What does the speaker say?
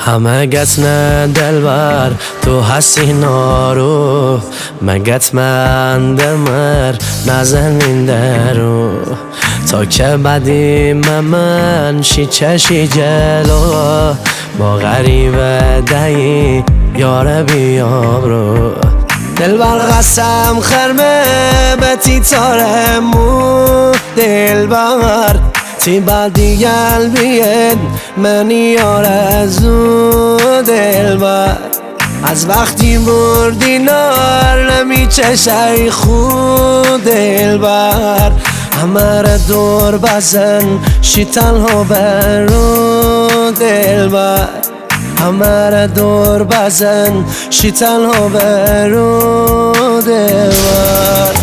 همگت نه دلبر تو هستی نارو مگت من دمر نزنین درو تا که بدی من شی چشی جلو با غریبه دهی یار بیابرو دلبر قسم خرمه به تی تارمو دلبر تی بعدی قلبیت منی آرزو دلبر از وقتی بردی نار نمیچشی خود دلبر همه را دور بزن شی تنها برو دلبر همه را دور بزن شی تنها برو دلبر